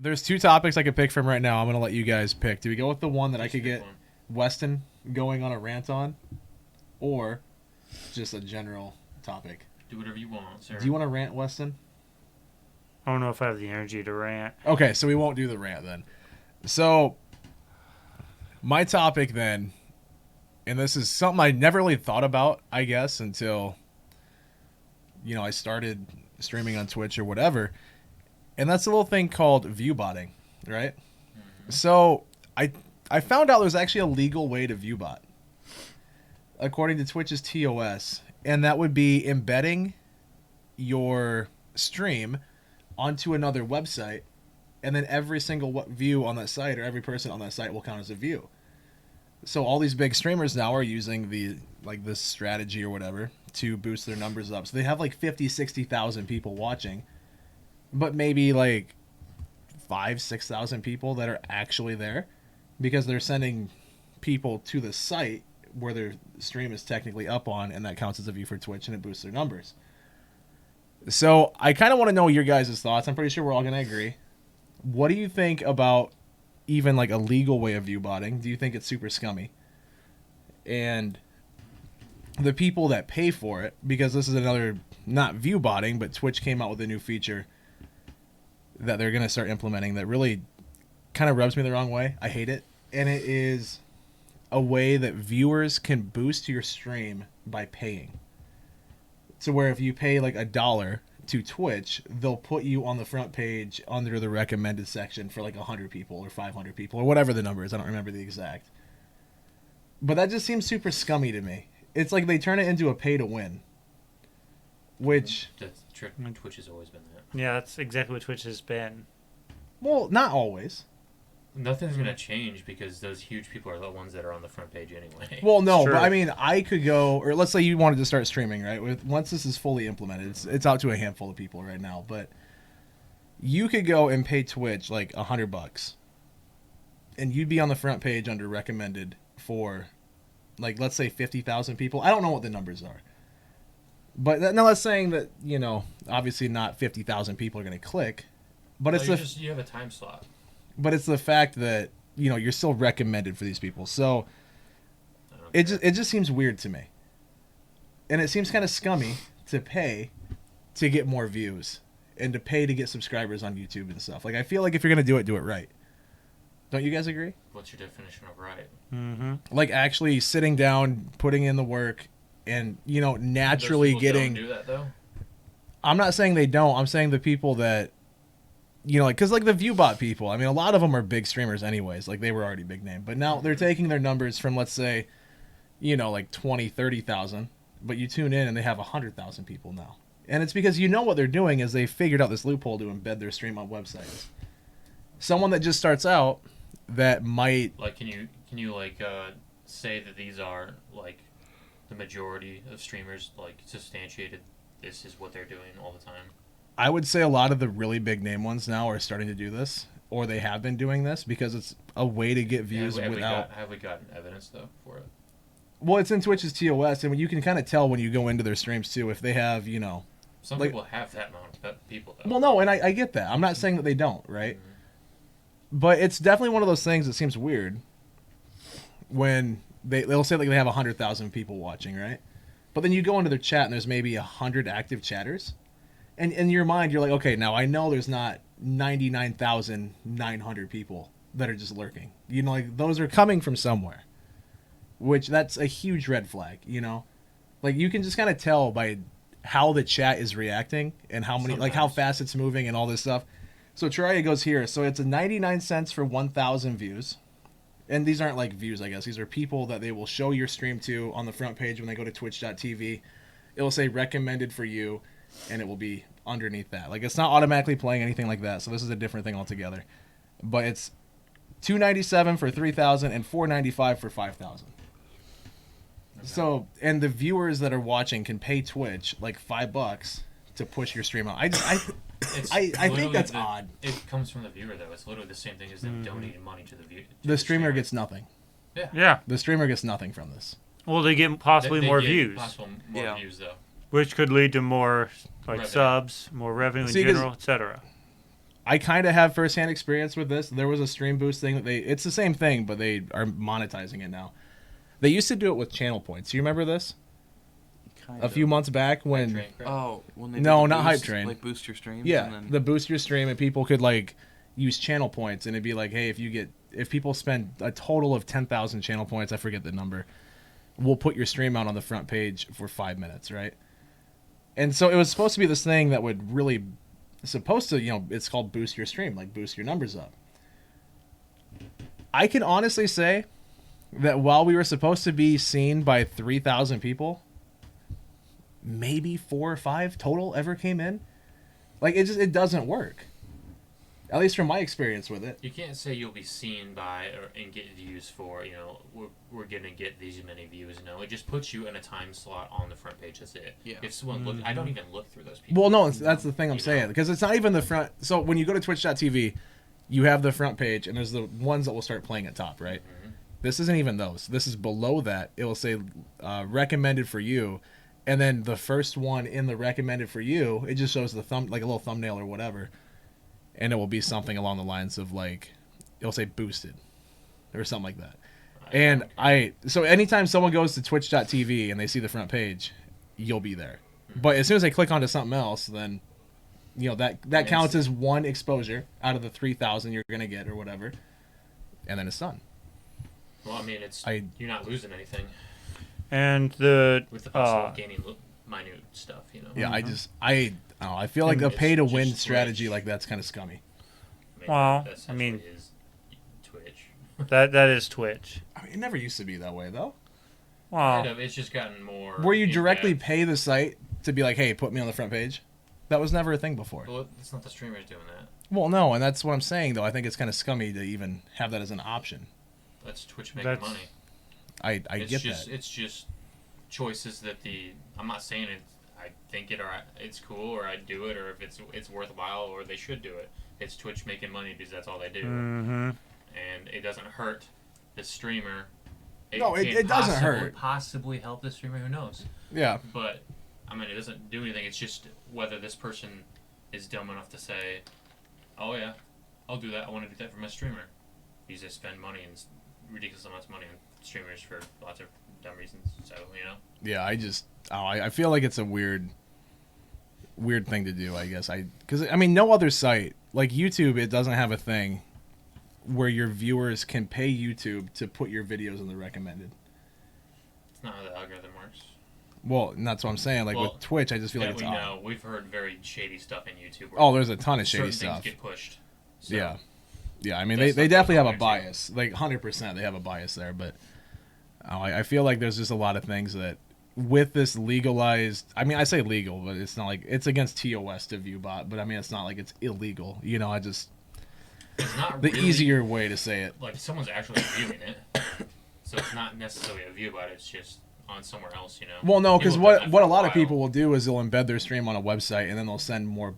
There's two topics I could pick from right now. I'm gonna let you guys pick. Do we go with the one that I Just could pick get one. Weston going on a rant on, or just a general topic? Do whatever you want, sir. Do you want to rant, Weston? I don't know if I have the energy to rant. Okay, so we won't do the rant then. So my topic then, and this is something I never really thought about, I guess, until I started streaming on Twitch or whatever, and that's a little thing called view botting, right? Mm-hmm. So I found out there's actually a legal way to view bot, according to Twitch's TOS, and that would be embedding your stream onto another website, and then every single view on that site or every person on that site will count as a view. So all these big streamers now are using this strategy or whatever to boost their numbers up. So they have like 50, 60,000 people watching, but maybe like 5,000-6,000 people that are actually there because they're sending people to the site where their stream is technically up on, and that counts as a view for Twitch and it boosts their numbers. So I kind of want to know your guys' thoughts. I'm pretty sure we're all going to agree. What do you think about even like a legal way of view botting? Do you think it's super scummy? And the people that pay for it, because this is another, not view botting, but Twitch came out with a new feature that they're going to start implementing that really kind of rubs me the wrong way. I hate it. And it is a way that viewers can boost your stream by paying. So where if you pay like $1 to Twitch, they'll put you on the front page under the recommended section for like 100 people or 500 people or whatever the number is. I don't remember the exact. But that just seems super scummy to me. It's like they turn it into a pay to win. Which... That's the trick. Twitch has always been that. Yeah, that's exactly what Twitch has been. Well, not always. Nothing's going to change because those huge people are the ones that are on the front page anyway. Well, no, Sure. but I mean, I could go, or let's say you wanted to start streaming, right? Once this is fully implemented, it's out to a handful of people right now, but you could go and pay Twitch like $100, and you'd be on the front page under recommended for, like, let's say 50,000 people. I don't know what the numbers are, but now that's saying that obviously not 50,000 people are going to click, but No, it's you have a time slot. But it's the fact that you're still recommended for these people. So I it don't just seems weird to me, and it seems kind of scummy to pay to get more views and to pay to get subscribers on YouTube and stuff. Like, I feel like if you're gonna do it right. Don't you guys agree? What's your definition of right? Mm-hmm. Like actually sitting down, putting in the work, and naturally Those people getting. don't do that though. I'm not saying they don't. I'm saying the people that. Because like the ViewBot people, I mean, a lot of them are big streamers anyways. Like, they were already big name. But now they're taking their numbers from, let's say, like 20, 30,000. But you tune in and they have 100,000 people now. And it's because what they're doing is they figured out this loophole to embed their stream on websites. Someone that just starts out that might... Like, can you say that these are, like, the majority of streamers, like, substantiated this is what they're doing all the time? I would say a lot of the really big name ones now are starting to do this, or they have been doing this, because it's a way to get views without... Have we gotten evidence, though, for it? Well, it's in Twitch's TOS, and you can kind of tell when you go into their streams, too, if they have, Some people have that amount of people, though. Well, no, and I get that. I'm not saying that they don't, right? Mm-hmm. But it's definitely one of those things that seems weird when they'll say like they have 100,000 people watching, right? But then you go into their chat and there's maybe 100 active chatters. And in your mind, you're like, okay, now I know there's not 99,900 people that are just lurking. Like, those are coming from somewhere. Which, that's a huge red flag, Like, you can just kind of tell by how the chat is reacting and how many, like, how fast it's moving and all this stuff. So, Terraria goes here. So, it's a 99 cents for 1,000 views. And these aren't, like, views, I guess. These are people that they will show your stream to on the front page when they go to twitch.tv. It will say recommended for you, and it will be underneath that. Like, it's not automatically playing anything like that, so this is a different thing altogether. But it's $297 for 3,000 and $495 for 5,000. Okay. So, and the viewers that are watching can pay Twitch like $5 to push your stream out. I think that's odd. It comes from the viewer, though. It's literally the same thing as them donating money to the viewer. The streamer gets nothing. Yeah. The streamer gets nothing from this. Well, they get possibly more views. Possible more views, though. Which could lead to more, like, revenue. subs, more revenue in general, etc. I kind of have firsthand experience with this. There was a stream boost thing that it's the same thing, but they are monetizing it now. They used to do it with channel points. You remember this? A few months back when when they no, did the not boost, Hype Train, like boost your streams. Yeah, and then... the boost your stream, and people could like use channel points, and it'd be like, hey, if people spend a total of 10,000 channel points, I forget the number, we'll put your stream out on the front page for 5 minutes, right? And so it was supposed to be this thing that would really supposed to, it's called boost your stream, like boost your numbers up. I can honestly say that while we were supposed to be seen by 3,000 people, maybe 4 or 5 total ever came in. Like it doesn't work. At least from my experience with it. You can't say you'll be seen by and get views for, we're going to get these many views. No, it just puts you in a time slot on the front page. That's it. Yeah. If someone look, I don't even look through those people. Well, no, that's the thing I'm saying. Because it's not even the front. So when you go to twitch.tv, you have the front page, and there's the ones that will start playing at top, right? Mm-hmm. This isn't even those. This is below that. It will say recommended for you. And then the first one in the recommended for you, it just shows the like a little thumbnail or whatever. And it will be something along the lines of like, it'll say boosted or something like that. And so anytime someone goes to twitch.tv and they see the front page, you'll be there. But as soon as they click onto something else, then, that counts as one exposure out of the 3,000 you're going to get or whatever. And then it's done. Well, I mean, you're not losing anything. And with the possibility of gaining minute stuff, Yeah, I feel like a pay to win strategy like that's kind of scummy. Well, I mean, is Twitch. that is Twitch. I mean, it never used to be that way though. Wow. Kind of, it's just gotten more. Where you directly pay the site to be like, hey, put me on the front page. That was never a thing before. Well, it's not the streamers doing that. Well, no, and that's what I'm saying though. I think it's kind of scummy to even have that as an option. That's Twitch making money. I get that. It's just choices that I'm not saying I think it or it's cool or I'd do it or if it's worthwhile or they should do it. It's Twitch making money because that's all they do. Mm-hmm. And it doesn't hurt the streamer. It doesn't hurt. Possibly help the streamer. Who knows? Yeah. But I mean, it doesn't do anything. It's just whether this person is dumb enough to say, "Oh yeah, I'll do that. I want to do that for my streamer." You just spend money and ridiculous amounts of money on streamers for lots of dumb reasons. So Yeah, I feel like it's a weird thing to do. I guess because no other site like YouTube, it doesn't have a thing where your viewers can pay YouTube to put your videos in the recommended. It's not how the algorithm works. Well, and that's what I'm saying. Like with Twitch, I just feel like it's odd. We've heard very shady stuff in YouTube. There's a ton of shady stuff. Things get pushed. So yeah. I mean, they definitely have a bias. Like 100%, they have a bias there. But I feel like there's just a lot of things that with this legalized. I mean, I say legal, but it's not like it's against TOS to view bot. But I mean, it's not like it's illegal. It's not the really, easier way to say it. Like someone's actually viewing it, so it's not necessarily a view bot. It's just on somewhere else, Well, no, because what a lot of people will do is they'll embed their stream on a website and then they'll send more,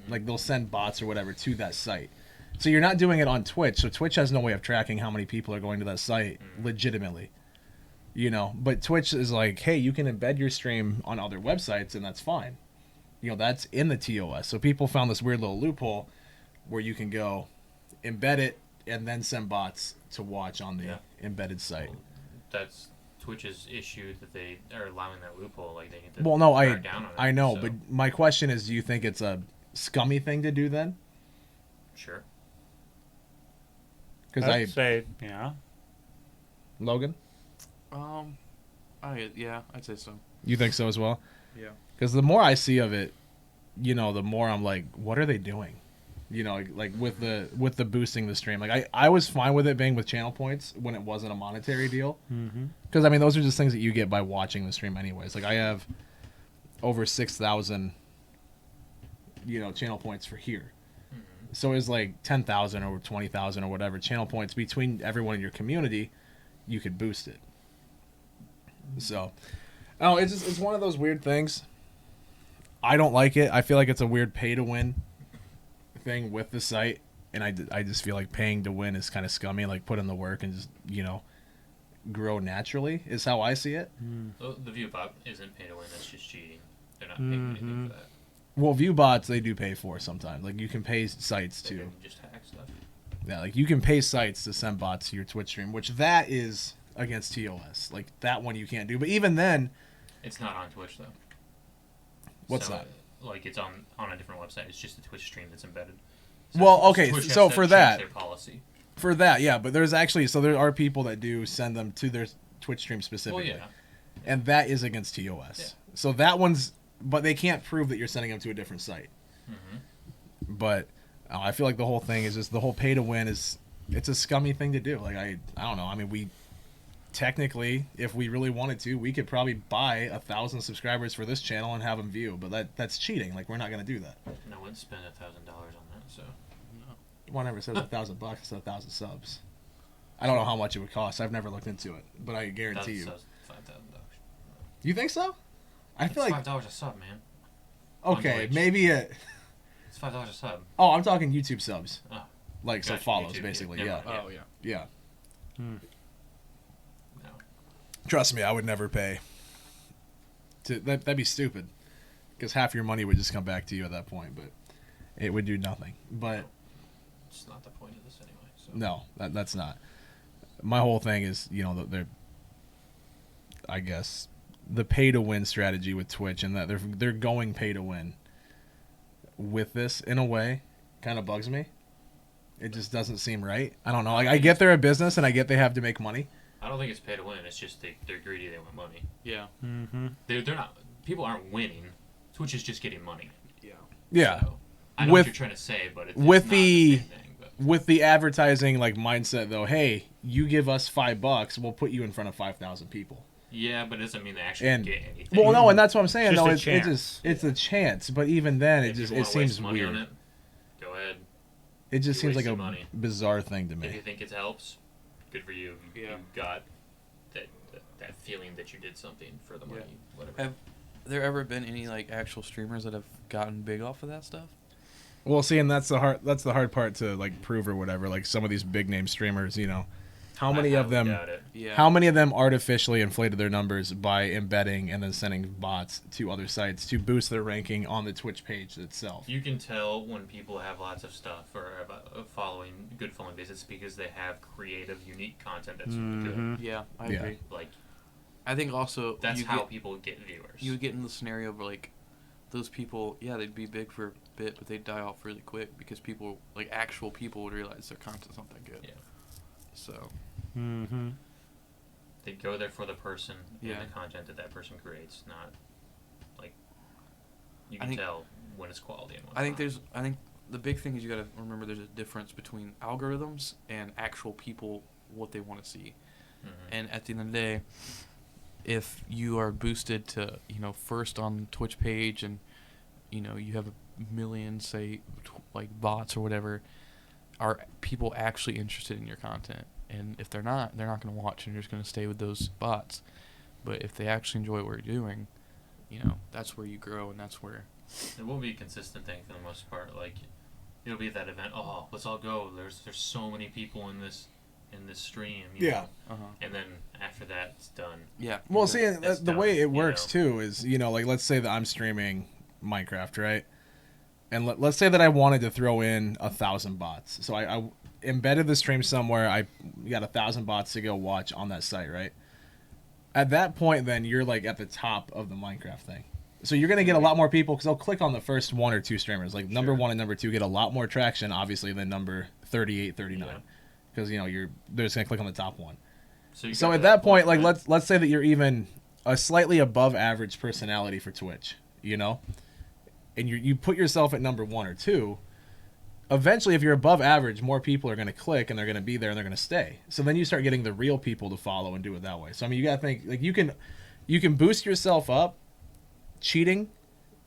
like they'll send bots or whatever to that site. So you're not doing it on Twitch. So Twitch has no way of tracking how many people are going to that site legitimately. But Twitch is like, hey, you can embed your stream on other websites and that's fine. That's in the TOS. So people found this weird little loophole where you can go embed it and then send bots to watch on the embedded site. Well, that's Twitch's issue that they are allowing that loophole. Like they need to crack down on it. I know, but my question is, do you think it's a scummy thing to do then? Sure. Because I'd say, yeah. Logan? I'd say so. You think so as well? Yeah. Because the more I see of it, the more I'm like, what are they doing? Like with the boosting the stream. Like I was fine with it being with channel points when it wasn't a monetary deal. Because those are just things that you get by watching the stream anyways. Like I have over 6,000 channel points for here. So it's like 10,000 or 20,000 or whatever channel points between everyone in your community. You could boost it. So, it's one of those weird things. I don't like it. I feel like it's a weird pay to win thing with the site, and I just feel like paying to win is kind of scummy. Like put in the work and just grow naturally is how I see it. The view bot isn't pay to win. That's just cheating. They're not paying anything for that. Well, view bots they do pay for sometimes. Like you can pay sites They to. can just hack stuff. Yeah, like you can pay sites to send bots to your Twitch stream, which that is against TOS. Like that one you can't do. But even then, It's not on Twitch though. what's So, that? Like it's on a different website. It's just a Twitch stream that's embedded. Well, okay, Twitch has so to for change that- their policy. For that, yeah, but there's actually there are people that do send them to their Twitch stream specifically. Well, yeah. And that is against TOS. Yeah. So that one's, but they can't prove that you're sending them to a different site. Mm-hmm. But I feel like the whole thing is just the whole pay to win it's a scummy thing to do. Like I don't know. I mean, we technically, if we really wanted to, we could probably buy 1,000 subscribers for this channel and have them view. But that's cheating. Like we're not gonna do that. No one spent $1,000 on that, so. One never says $1,000 instead of 1,000 subs. I don't know how much it would cost. I've never looked into it, but I guarantee you. $5,000. You think so? I feel like $5 a sub, man. okay, Twitch. maybe it. It's $5 a sub. Oh, I'm talking YouTube subs. Oh. Like so Gotcha, follows YouTube, basically. never Yeah. mind. Oh yeah. Yeah. No. Trust me, I would never pay. That'd be stupid, because half your money would just come back to you at that point. But it would do nothing. But It's not the point of this anyway. So. no, that's not. My whole thing is, they're, I guess, the pay to win strategy with Twitch, and that they're going pay to win with this in a way, kind of bugs me. It just doesn't seem right. I don't know. Like I get they're a business, and I get they have to make money. I don't think it's pay to win. It's just they're greedy. They want money. Yeah. Mm-hmm. They're not. People aren't winning. Twitch is just getting money. Yeah. Yeah. So, I know With- what you're trying to say, but it's with not the- the same thing. But With the advertising like mindset though, hey, you give us $5, we'll put you in front of 5,000 people. yeah, but it doesn't mean they actually And- get anything. Well, no, and that's what I'm saying. Just No, a it's a chance. But even then, If it you wanna seems waste money weird. on it, go ahead. It just You're seems like a wasting money. bizarre thing to If you me. think it helps, good for you. You Yeah. got that feeling that you did something for the money. Yeah. Whatever. Have there ever been any like actual streamers that have gotten big off of that stuff? Well, see, and that's the hard part to like prove or whatever. Like some of these big name streamers, how many I of them? doubt it. Yeah. How many of them artificially inflated their numbers by embedding and then sending bots to other sites to boost their ranking on the Twitch page itself? You can tell when people have lots of stuff or have a good following base. It's because they have creative, unique content that's really good. Yeah, I Yeah. agree. Like I think also that's you how get, people get viewers. you would get in the scenario where like those people, yeah, they'd be big for a bit, but they'd die off really quick because people, like actual people, would realize their content's not that good. Yeah. So Mm-hmm. They go there for the person Yeah. and the content that person creates, not like you I can think- tell when it's quality and when I think it's not. I think the big thing is you gotta remember there's a difference between algorithms and actual people, what they want to see. Mhm. And at the end of the day, if you are boosted to, first on the Twitch page and, you have a million, say, like bots or whatever, are people actually interested in your content? And if they're not going to watch and you're just going to stay with those bots. But if they actually enjoy what you're doing, that's where you grow and that's where... It will be a consistent thing for the most part. Like it'll be that event. Oh, let's all go. There's so many people in this stream. you Yeah. know? And then after that, it's done. Yeah. Well, see, That's the dumb, way it you works know? too is, like let's say that I'm streaming Minecraft, right? And let's say that I wanted to throw in 1,000 bots. So I embedded the stream somewhere. I got 1,000 bots to go watch on that site, right? At that point, then you're like at the top of the Minecraft thing. So you're gonna get a lot more people because they'll click on the first one or two streamers. Like number Sure. 1 and number 2 get a lot more traction, obviously, than number 38, 39, Yeah. because they're just gonna click on the top one. So, you So got at to that point, like right? let's say that you're even a slightly above average personality for Twitch, and you put yourself at number 1 or 2. Eventually, if you're above average, more people are going to click and they're going to be there and they're going to stay. So then you start getting the real people to follow and do it that way. So I mean, you got to think like you can boost yourself up, cheating,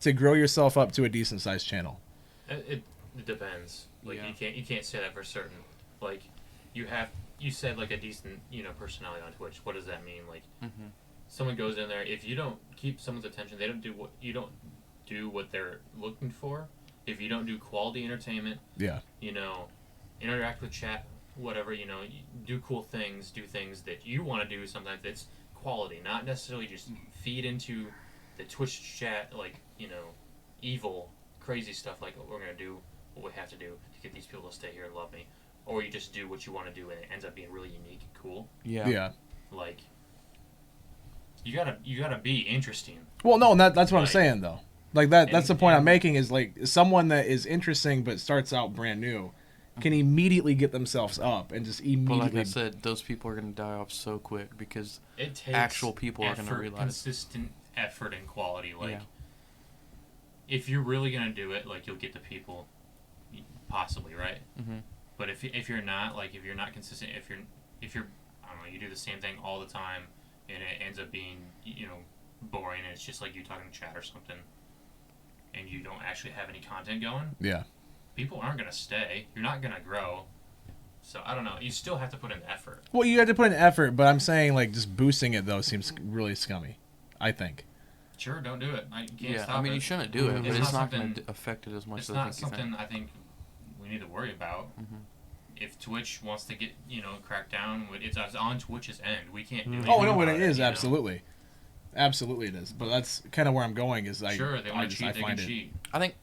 to grow yourself up to a decent sized channel. It depends. Like Yeah. you can't say that for certain. Like you said like a decent personality on Twitch. What does that mean? Like Mm-hmm. someone goes in there. If you don't keep someone's attention, they don't do what they're looking for. If you don't do quality entertainment, Yeah. Interact with chat, whatever, you do cool things, do things that you want to do. Sometimes it's quality, not necessarily just feed into the Twitch chat like evil crazy stuff like we're gonna do what we have to do to get these people to stay here and love me, or you just do what you want to do and it ends up being really unique and cool. Yeah. Like, you gotta be interesting. Well, no, and that's what I'm Like- saying though. Like that's the and- point I'm and- making is like someone that is interesting but starts out brand new can immediately get themselves up and just But immediately. like I said, those people are going to die off so quick because It takes actual people are effort, gonna realize. consistent effort and quality. Like, Yeah. if you're really gonna do it, like you'll get the people, possibly, right? Mhm. But if you're not, like if you're not consistent, if you're I don't know, you do the same thing all the time, and it ends up being boring, and it's just like you talking to chat or something, and you don't actually have any content going, yeah. people aren't gonna stay. You're not gonna grow. So I don't know. You still have to put in the effort. Well, you have to put in effort, but I'm saying like just boosting it though seems really scummy. I think. Sure, don't do it. You can't Yeah, stop I mean, it. you shouldn't do it, but It's it's not not going something- to affect it as much It's as I not think you something I think we need to worry about. Mhm. If Twitch wants to get cracked down, it's on Twitch's end. We can't do anything. Oh no, what about it is you know? absolutely, absolutely it is. But that's kind of where I'm going. Is Sure, they want to cheat. They can cheat. I think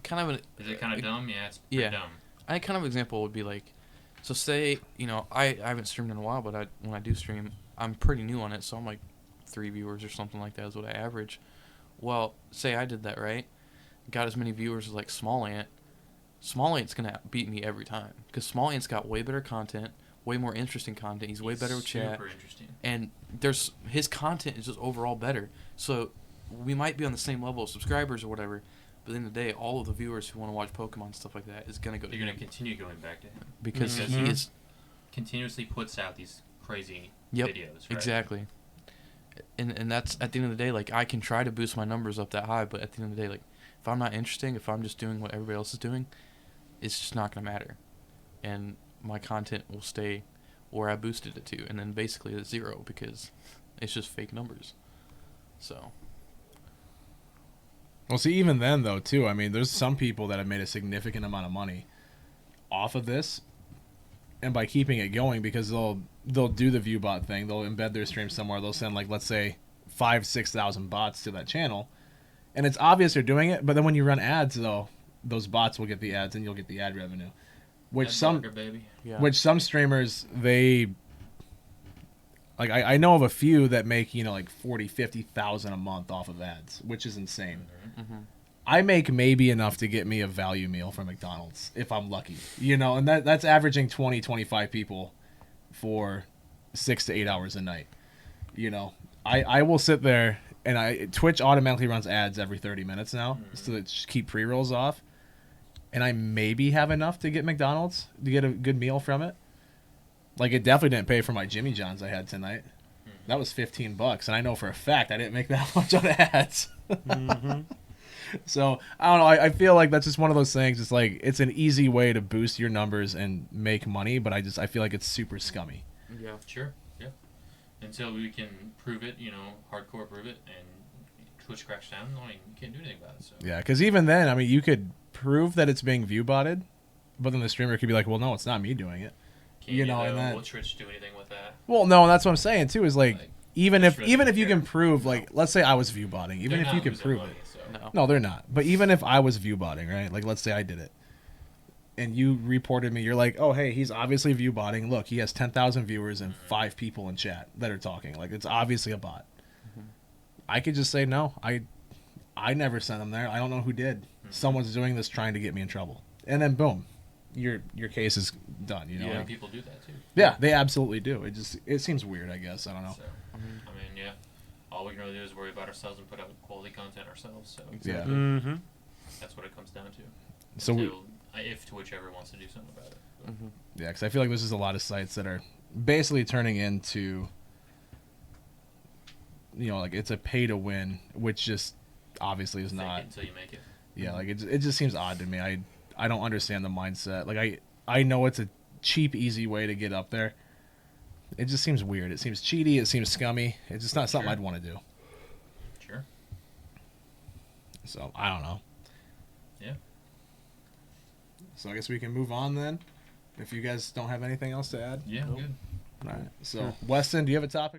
kind of an Is it kind of dumb? Yeah, it's pretty yeah. dumb. I think kind of example would be like, so say I haven't streamed in a while, but when I do stream, I'm pretty new on it, so I'm like 3 viewers or something like that is what I average. Well, say I did that right, got as many viewers as like Small Ant. Small Ant's gonna beat me every time because Small Ant's got way better content, way more interesting content. He's way better with chat, Super interesting. and his content is just overall better. So we might be on the same level of subscribers or whatever, but at the end of the day, all of the viewers who want to watch Pokemon and stuff like that is gonna go to You're gonna him continue going back to him because Mhm. he is continuously puts out these crazy Yep, videos. Right? exactly. And that's at the end of the day, like I can try to boost my numbers up that high, but at the end of the day, like if I'm not interesting, if I'm just doing what everybody else is doing, it's just not gonna matter, and my content will stay where I boosted it to, and then basically it's zero because it's just fake numbers. So Well, see, even then though too. I mean, there's some people that have made a significant amount of money off of this, and by keeping it going because they'll do the ViewBot thing. They'll embed their stream somewhere. They'll send like let's say 5,000-6,000 bots to that channel, and it's obvious they're doing it. But then when you run ads though, those bots will get the ads and you'll get the ad revenue, which Ad some blocker, baby. yeah, which some streamers they like. I know of a few that make like 40,000-50,000 a month off of ads, which is insane. hmm I make maybe enough to get me a value meal from McDonald's if I'm lucky, and that's averaging 20-25 people for 6 to 8 hours a night. I will sit there and Twitch automatically runs ads every 30 minutes now, so that just keep pre-rolls off, and I maybe have enough to get McDonald's to get a good meal from it. Like it definitely didn't pay for my Jimmy John's I had tonight. That was $15, and I know for a fact I didn't make that much on ads. Mm-hmm. So I don't know. I feel like that's just one of those things. It's like it's an easy way to boost your numbers and make money, but I feel like it's super scummy. yeah. Sure. Yeah. Until we can prove it, hardcore prove it, and Twitch cracks down, you can't do anything about it. So. Yeah, because even then, I mean, you could prove that it's being view botted, but then the streamer could be like, "Well, no, it's not me doing it." And then will Twitch do anything with that? well, no, that's what I'm saying too. Is like even Twitch if really even if you care. can prove like let's say I was view botting, even They're if you not can losing prove money, it. so. No. No, they're not. But even if I was view botting, right? Like let's say I did it, and you reported me, you're like, "Oh, hey, he's obviously view botting. Look, he has 10,000 viewers and 5 people in chat that are talking. Like it's obviously a bot." I could just say no. I never sent him there. I don't know who did. Someone's doing this trying to get me in trouble, and then boom, your case is done. Yeah, like- people do that too. yeah, they absolutely do. It seems weird. I guess I don't know. So, I mean, yeah. All we can really do is worry about ourselves and put out quality content ourselves. So Yeah. Mm-hmm. that's what it comes down to. So we, Until, if Twitch ever wants to do something about it. But hmm yeah, because I feel like this is a lot of sites that are basically turning into, like it's a pay to win, which just obviously is fake not. it until you make it. Yeah, like it just seems odd to me. I don't understand the mindset. Like I know it's a cheap, easy way to get up there. It just seems weird. It seems cheaty. It seems scummy. It's just not something Sure. I'd want to do. Sure. So I don't know. Yeah. So I guess we can move on then. If you guys don't have anything else to add. Yeah, Nope. good. All right. So Weston, do you have a topic?